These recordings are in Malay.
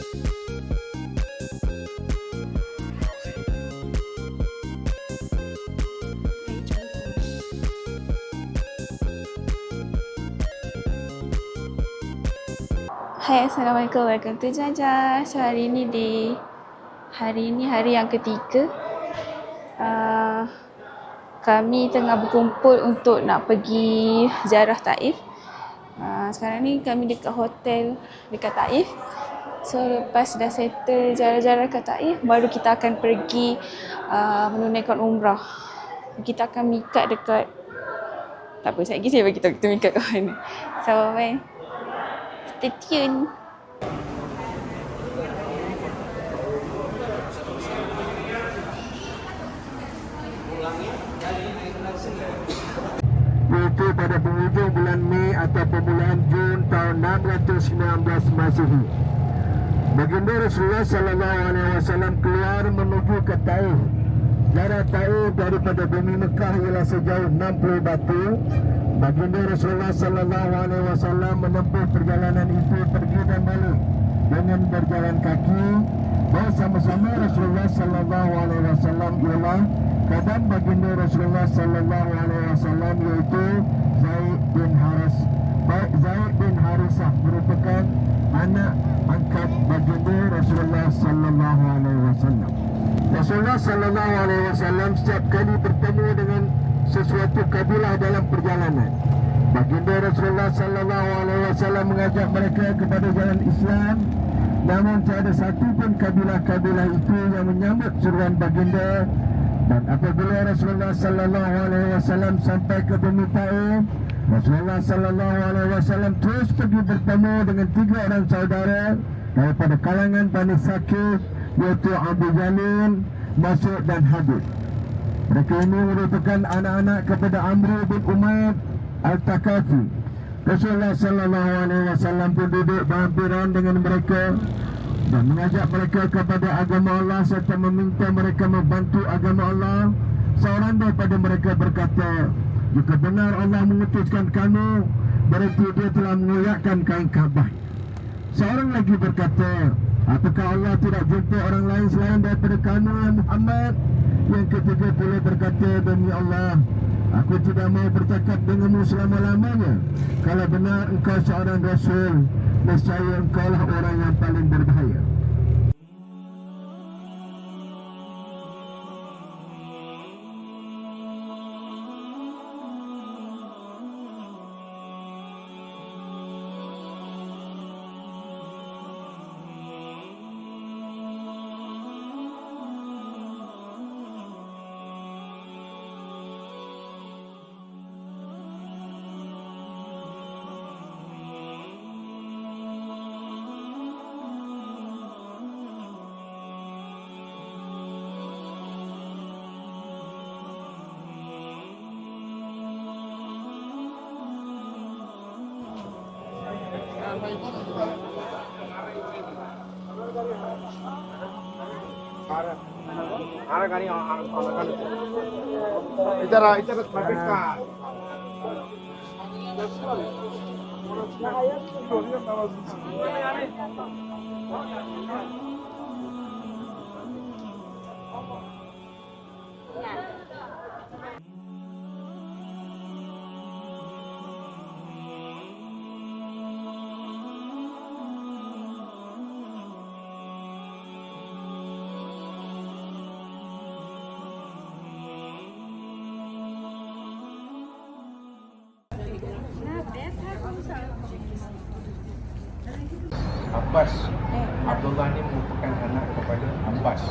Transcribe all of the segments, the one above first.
Hai, Assalamualaikum. Welcome to Jajah. So, hari ini hari yang ketiga. Kami tengah berkumpul untuk nak pergi ziarah Taif. Sekarang ni kami dekat hotel dekat Taif. So, lepas dah settle ziarah-ziarah kat Taif, baru kita akan pergi menunaikan umrah. Kita akan mikat dekat, tak apa, sekejap saya bagi tahu kita mikat kat mana. So, stay tune. Iaitu pada penghujung bulan Mei atau permulaan Jun tahun 619 Masihi. Baginda Rasulullah sallallahu alaihi wasallam keluar menuju ke Taif. Jarak Taif daripada bumi Mekah ialah sejauh 60 batu. Baginda Rasulullah sallallahu alaihi wasallam menempuh perjalanan itu pergi dan balik dengan berjalan kaki. Bersama-sama Rasulullah sallallahu alaihi wasallam ialah kadang baginda Rasulullah sallallahu alaihi wasallam iaitu Zaid bin Harisah merupakan anak angkat baginda Rasulullah sallallahu alaihi wasallam. Rasulullah sallallahu alaihi wasallam setiap kali bertemu dengan sesuatu kabilah dalam perjalanan, baginda Rasulullah sallallahu alaihi wasallam mengajak mereka kepada jalan Islam. Namun tiada satu pun kabilah-kabilah itu yang menyambut seruan baginda. Dan apabila Rasulullah sallallahu alaihi wasallam sampai ke bumi Taif, Rasulullah sallallahu alaihi wasallam terus pergi bertemu dengan 3 orang saudara daripada kalangan Bani Saqif, iaitu Abu Jalil, Mas'ud dan Habib. Mereka ini merupakan anak-anak kepada Amr bin Umayyah Al-Thaqafi. Rasulullah sallallahu alaihi wasallam pun duduk berhampiran dengan mereka dan mengajak mereka kepada agama Allah serta meminta mereka membantu agama Allah. Seorang daripada mereka berkata, "Jika benar Allah mengutuskan kamu, berarti dia telah mengoyakkan kain Kaabah." Seorang lagi berkata, "Apakah Allah tidak jumpa orang lain selain daripada kamu, ya Muhammad?" Yang ketiga pula berkata, "Demi Allah, aku tidak mau bercakap denganmu selama-lamanya. Kalau benar engkau seorang Rasul, nescaya engkau lah orang yang paling berbahaya." इधर सर्विस का Abbas. Abdullah ni merupakan anak kepada Abbas.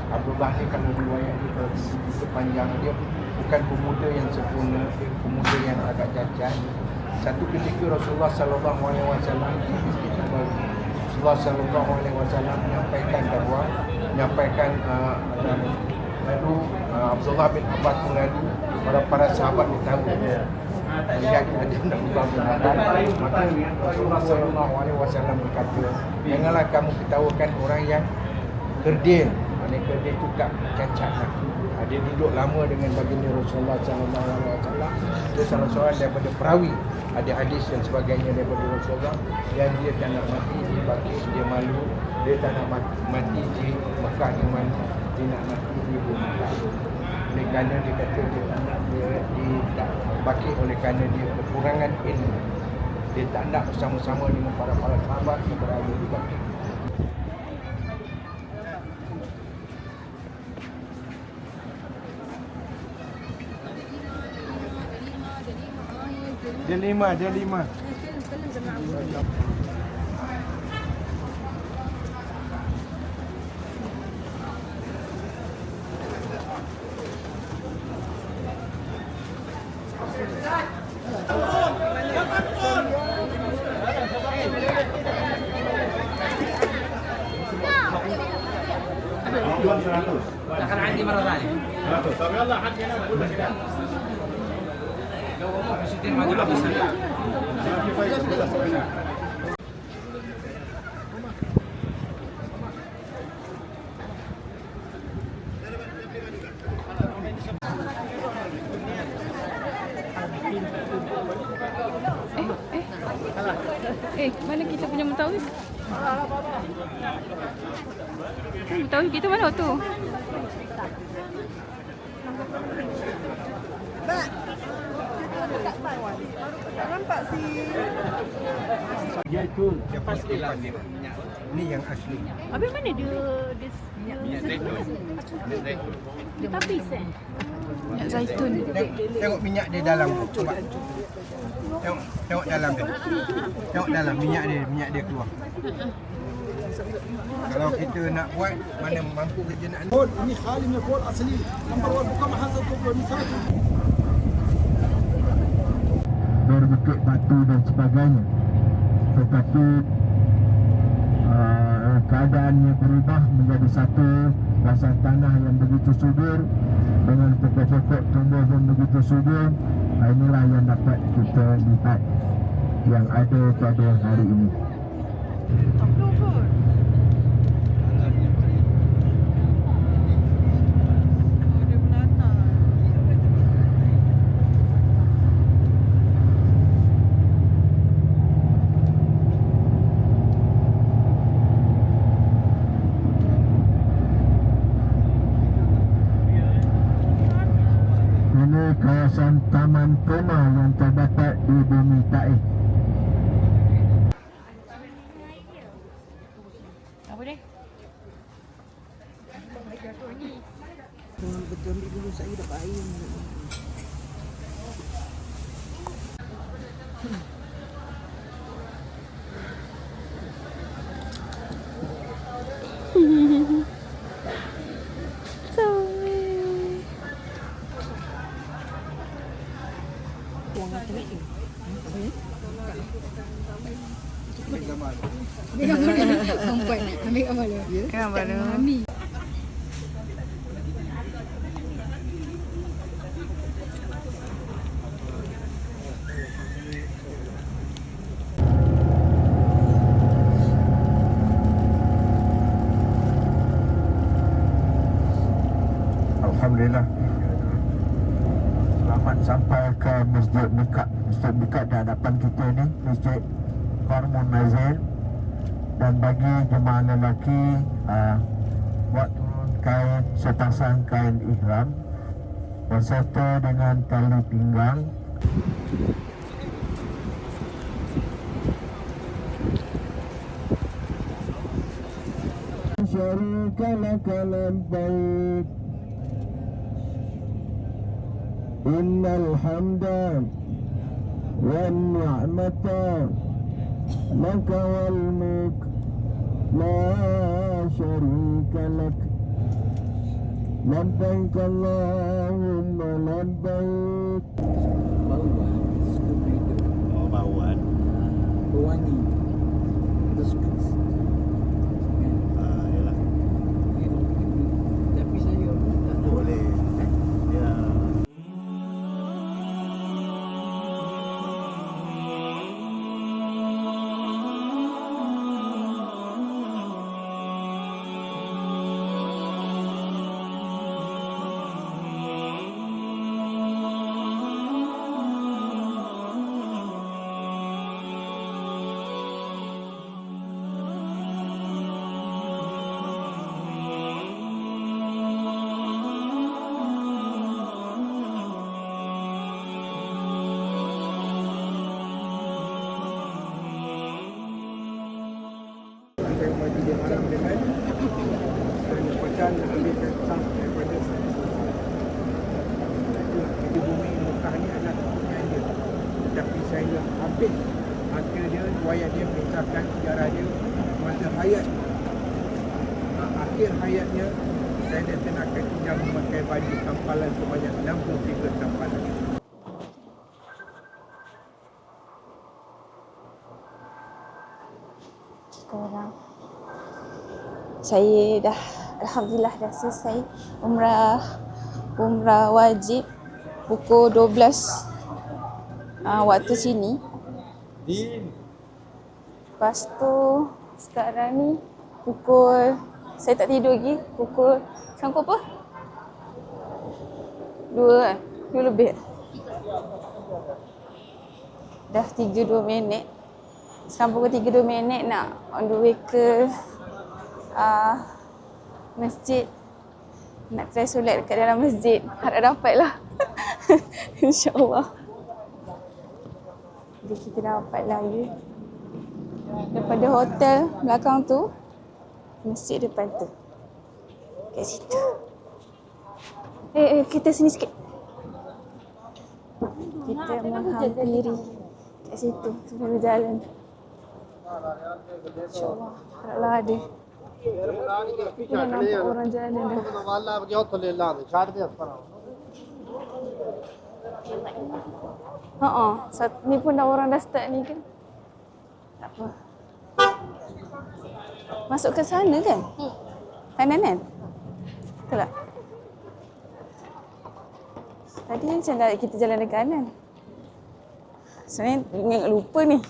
Abdullah ni kalau riwayat dia sepanjang dia bukan pemuda yang sempurna, dia pemuda yang agak cacat. Satu ketika Rasulullah sallallahu alaihi wasallam menyampaikan lalu Abdullah bin Abbas mengadu kepada para sahabat dia tahu yang ada Abdullah bin Abbas. Maka Rasulullah sallallahu alaihi wasallam berkata, "Janganlah kamu ketawakan orang yang kerdil." Maknanya kerdil itu tak cacat lah. Dia duduk lama dengan baginda Rasulullah sallallahu alaihi wasallam. Dia salah seorang daripada perawi ada hadis dan sebagainya daripada Rasulullah, dan dia tak nak mati di Baqi, dia malu. Dia tak nak mati di Mekah, dia malu. Dia nak mati di Mekah. Oleh kerana dia kata dia tak nak dia di Baqi, oleh kerana dia kekurangan ilmu. Dia tak nak bersama-sama dengan para sahabat yang berada di Baqi. Dia lima. دخل عندي مرة ثانية. طب يلا حد هنا بقول لك كده. لو هم مش ما دول بس في فايدة كده سوينا. Mana kita punya mutawif? Mutawif kita mana tu? Nampak si Dia itu lepas hilang dia. Ni yang asli. Habis mana dia Minyak zaitun. dia tapis Minyak zaitun. Tengok minyak dia dalam. Cuba. Tengok dalam dia. Tengok dalam minyak dia keluar. Kalau kita nak buat, mana mampu kerja nak. ini خالي من الكول اصلي نمبر 1 bukan mahasiswa kubur misalnya berbukit batu dan sebagainya, tetapi keadaannya berubah menjadi satu basah tanah yang begitu subur dengan pokok-pokok tumbuh pun begitu subur. Inilah yang dapat kita lihat yang ada pada hari ini. Ini kawasan Taman Koma yang terdapat di Bumi Taif. Apa dia? betul ambil dulu saya dah payung. Ambil gambar dia. Gambar dia. Mami. Alhamdulillah, selamat sampai ke Masjid Mekah. Masjid Mekah di hadapan kita ni, Masjid Qarmun Nazir. Dan bagi jemaah lelaki, buat turun kain, sepasang kain ihram beserta dengan tali pinggang. Syarika laka labbaik innal hamda wan ni'mata laka wal mulk la syarika lak labbaik Allahumma labbaik. bauan Wangi. Terus yalah tapi saya boleh ya. hujan lebih kencang daripada di bumi Mekah ni adalah kepunyaan dia. Tapi saya habis masa dia, riwayat dia mengisahkan sejarah dia masa hayat. Akhir hayatnya saya akan tinggal memakai baju tampalan sebanyak 63 tampalan. Sekarang saya dah alhamdulillah dah selesai umrah wajib pukul 12 waktu sini. Lepas tu sekarang ni pukul, saya tak tidur lagi, pukul sekarang pukul apa? 2 kan? 2 lebih. Dah 32 minit. Sekarang pukul 32 minit nak on the way ke masjid. Nak try solat dekat dalam masjid. Harap dapat lah. InsyaAllah. Jadi kita dapat lah ya. Daripada hotel belakang tu, masjid depan tu. Kat situ. Kita sini sikit. Kita menghampiri kat situ. Sebelum jalan. InsyaAllah. Haraplah ada. Kita nampak orang jalan dah. Ni pun dah orang dah start ni kan. Tak apa. Masuk ke sana kan? Kanan kan? Betul tak? Tadi macam dah kita jalan ke kanan. Sebenarnya lupa ni.